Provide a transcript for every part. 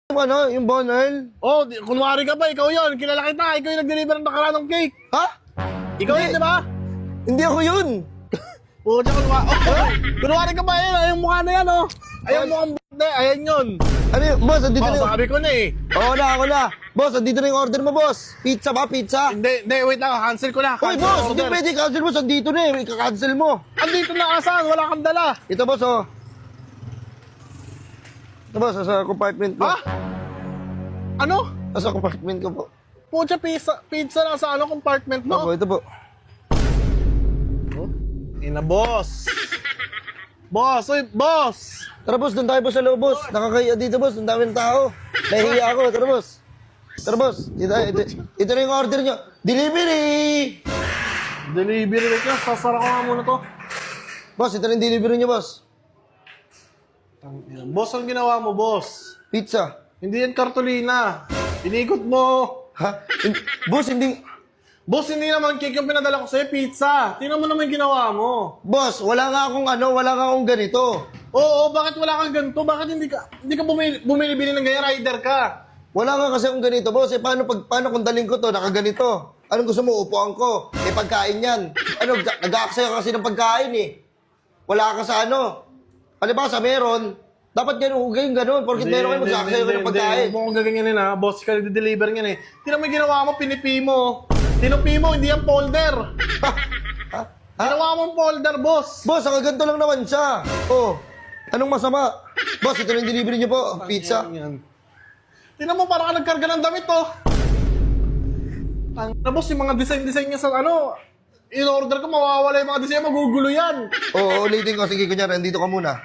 Yung ano, yung Bonal? Oh, kunwari ka ba, ikaw yun. Kilala kita, ikaw yung nag-deliver ng nakaraan ng cake. Ha? Ikaw yun, di ba? Hindi ako yun. Pucha, kunwari ka ba, ayun, yung mukha na yan, oh. Ayun, mukhang b***de, ayan yun. Ano yun? Boss, andito Oh, na yung... sabi ko na eh. Oo na, ako na. Boss, andito na yung order mo, boss. Pizza ba? Pizza? Hindi, wait lang, cancel ko na. Hoy, Cancel boss, ang hindi order. pwede cancel mo. Andito na eh. Ika-cancel mo. Andito na asan, wala kang dala. Ito, boss, oh. Ito, boss, sa compartment ko. Ha? Ano? Sa compartment ko po. Pucha, pizza lang sa ano, compartment Opo, mo. ito po. Ina, boss. Boss, uy, boss. Tara, boss, doon tayo po sa loob, boss. Nakakaya dito, boss. Ang daming tao. Nahihiya ako. Tara, boss. Tara, boss. Ito na yung order nyo. Delivery! Delivery na ka, sasara ko nga muna to. Boss, ito na yung delivery nyo, boss. Boss, ang ginawa mo, boss? Pizza. Hindi yan kartolina. Inikot mo. Ha? Boss, hindi... Boss, hindi naman cake yung pinadala ko sa'yo, pizza. Tingnan mo naman yung ginawa mo. Boss, wala nga akong wala nga akong ganito. Oo, bakit wala kang ganito? Bakit hindi ka bumili ng ganyan, rider ka? Wala nga kasi akong ganito, boss. Eh, paano kung daling ko to, nakaganito? Anong gusto mo? Upuan ko. Eh, pagkain yan. Ano, nag-aaksaya ka kasi ng pagkain eh. Wala ka sa ano. Ano ba, sa meron? Dapat ganun, ganun. Porkit meron kayo, mag-aaksaya ka ng pagkain. Hindi mo kung gaganyanin ha. Boss, ka nag-deliver yan eh. Tingnan mo yung ginawa mo, pinipi mo. Tinupi mo, hindi yan folder. Ha? Ginawa mong folder, boss. Boss, ang ganito lang naman siya. Oh, anong masama? Boss, ito na yung delivery niyo po. Pizza. Tingnan mo, parang ka nagkarga ng damit, oh. Ang boss, yung mga design niya sa ano, in-order ko, mawawala yung mga design, magugulo yan. Oo, ulitin ko. Sige, kunyari, andito ka muna.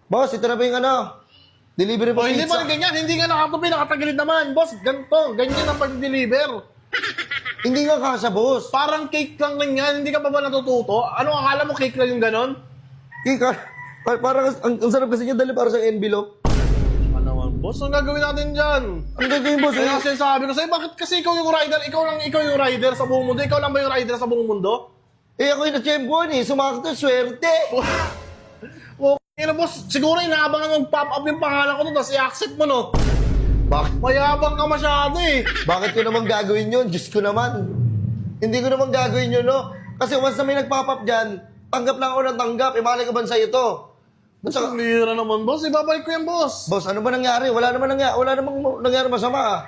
Boss, ito na ba yung delivery po Oh, hindi pizza. pa ganyan, hindi nga nakatupi, nakatagilid naman. Boss, ganito, ganyan ang pag-deliver. Hindi nga kasha, boss. Parang cake lang yan, hindi ka pa ba natututo? Ano, akala mo cake lang yung ganon? Kika, parang ang sarap kasi niya dali para sa envelope. Ano naman, boss, ang gagawin natin dyan? Ano gagawin, boss? Kaya kasi sabi ko sa'yo, bakit kasi ikaw yung rider, ikaw yung rider sa buong mundo? Ikaw lang ba yung rider sa buong mundo? Eh, ako yung na-champion eh. Sumakto, swerte. Okay na, boss, siguro inaabangan mong pop up yung pangalan ko doon, tapos i-accept mo, no? Bakit? Mayabang ka masyado eh. Bakit ko naman gagawin yun? Diyos ko naman. Hindi ko naman gagawin yun, no? Kasi once na may nag-pop up dyan, tanggap lang ako ng tanggap. Eh, malay ka ba sa'yo to? At saka, Ang lira naman, boss. Ibabalik ko yan, boss. boss, ano ba nangyari? Wala namang nangyari masama ah.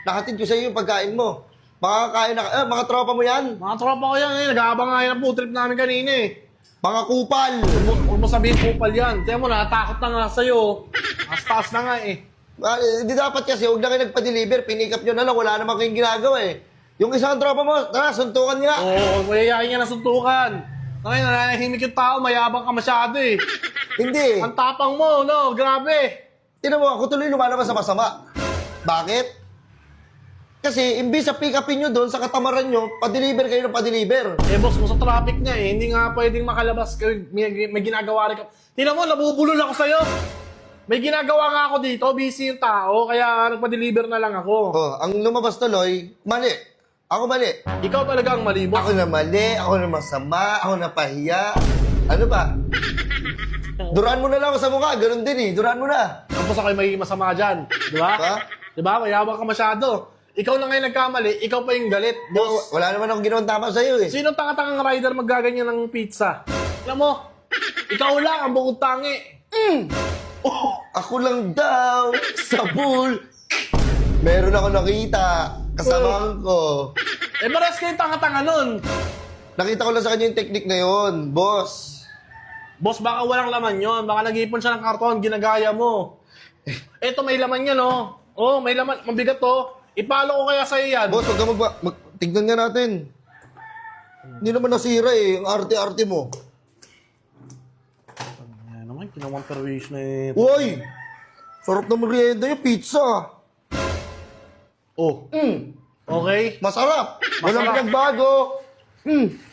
Nakatid ko sa'yo yung pagkain mo. Makakain na, mga tropa mo yan. Mga tropa ko yan eh. Nag-aabang nga yan ang food trip namin kanina eh. Mga kupal. Huwag mo sabihin kupal yan. Tiyan mo, natakot na nga sa'yo. Taas na nga eh. Hindi dapat kasi, huwag na kayo nagpa-deliver. Pinikap nyo na lang, wala naman kayong ginagawa eh. Yung isang tropa mo, tara, suntukan nga. Oo, mayayain nga na suntukan. Ngayon, nanahimik yung tao, mayabang ka masyado eh. Hindi. Ang tapang mo, no? Grabe. Tinan mo, ako tuloy lumalabas sa masama. Bakit? Kasi, imbis sa pick-upin nyo doon, sa katamaran nyo, pa-deliver kayo ng pa-deliver. Eh, boss, kung sa traffic niya eh, hindi nga pwedeng makalabas. May ginagawa rin ka. Tingnan mo, nabubulol ako sa'yo. May ginagawa nga ako dito, busy yung tao, kaya nagpa-deliver na lang ako. Oh, ang lumabas tuloy, mali. Ako mali. Ikaw talaga ang mali, boss. Ako na mali, ako na masama, ako na pahiya. Ano ba? Duraan mo na lang ako sa mukha, ganun din eh. Duraan mo na. Tapos ako yung magiging masama dyan. Di ba? Ha? Di ba? Mayabang ka masyado. Ikaw na ngayon nagkamali, ikaw pa yung galit, boss. Wala naman akong ginawang tama sa'yo eh. Sino tanga-tangang rider maggaganyan ng pizza? Alam mo, ikaw lang ang bukod tangi. Oh, Ako lang daw, sa pool. Meron ako nakita, kasamahan ko. eh, maras kayo tanga-tanga nun. Nakita ko lang sa kanya yung technique na yun, boss. Boss, baka walang laman yon. Baka nag-ipon siya ng karton, ginagaya mo. Eto, may laman yan, oh. Oh, may laman. Mabigat, oh. Ipalo ko kaya sa'yo yan. Boss, huwag ka tignan nga natin. Hindi naman nasira eh, ang arte-arte mo. Yan naman, kinawang perwish na ito. Uy! Sarap na merienda yung pizza. Oh, okay. Masarap. Walang Masarap. pinagbago.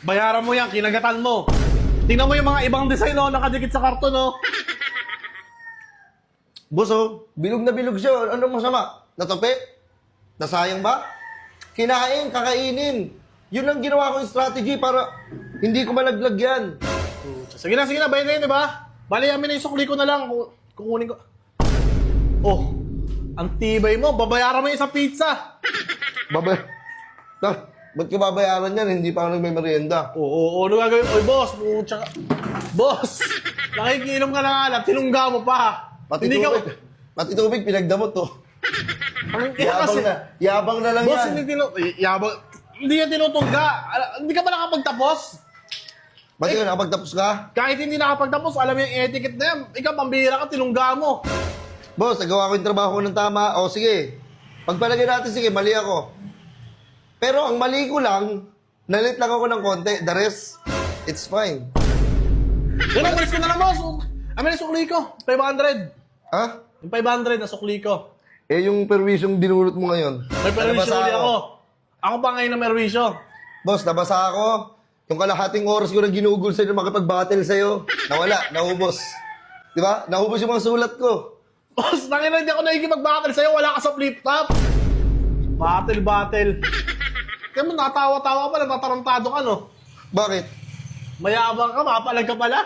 Bayaran mo yan, kinagatan mo. Tingnan mo yung mga ibang design, oh, nakadikit sa karton, oh. Boss, oh, bilog na bilog siya. Anong masama? Natapi? Nasayang ba? Kinain, kakainin. Yun ang ginawa kong strategy para hindi ko malaglag yan. Sige na, bayan na yun, di ba? Bali, amin na yung sukli ko na lang. Kukunin ko. Oh, Ang tibay mo, babayaran mo yung isang pizza. Ba't ka babayaran yan? Hindi pa ako nagme-merienda. Oo, ano gagawin? Oy, boss, putya ka. Boss, nakikiinom ka na nga lang, tinungga mo pa. Pati Hindi tubig. Pati tubig, pinagdamot to. Ang Yabang na lang boss, yan. hindi yan tinutungga. Hindi ka ba nakapagtapos? Ba't yun, nakapagtapos ka? Kahit hindi nakapagtapos, alam mo yung etiquette na yan. Ikaw, pambihira ka, tinungga mo. Boss, nagawa ko yung trabaho ko ng tama. O sige, pagpalagay natin, sige, mali ako. Pero ang mali ko lang, nalit lang ako ng konti. The rest, it's fine. Yan, umalis ko na lang, boss. Amin yung sukli ko, 500. Ha? Yung 500 na sukli ko. Eh, yung perwisyong dinulot mo ngayon. May perwisyo nabasa ulit ako. Ako pa ngayon na merwisyo. Boss, nabasa ako. Yung kalahating oras ko na ginugol sa'yo na makipag-battle sa'yo. Nawala, naubos. Di ba? Naubos yung mga sulat ko. Boss, nakina hindi ako nakikipag-battle sa'yo. Wala ka sa flip-top. Battle. Kaya mo, natawa-tawa pa, natatarantado ka, no? Bakit? Mayabang ka, mapalag ka pala.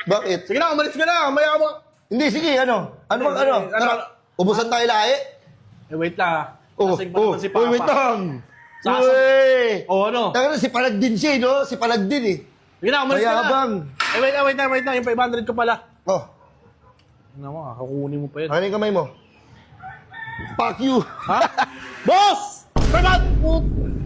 Bakit? Sige na, umalis ka na, mayabang. Hindi, sige, ano? Ano bang ano? Ano? Tara, ubusan tayo lahi. Eh, wait lang. Oh, Lasing pa naman si Papa. wait lang. Sasa- Uy! Oh, ano? Taka na, si Palag din siya, no? Si Palag din, eh. Sige na, umalis ka na. Mayabang. Eh, wait lang. Yung 500 ko pala. Oh, Ano mo, kukunin mo pa yun. ano yung kamay mo? Fuck you. Ha? Boss! 500!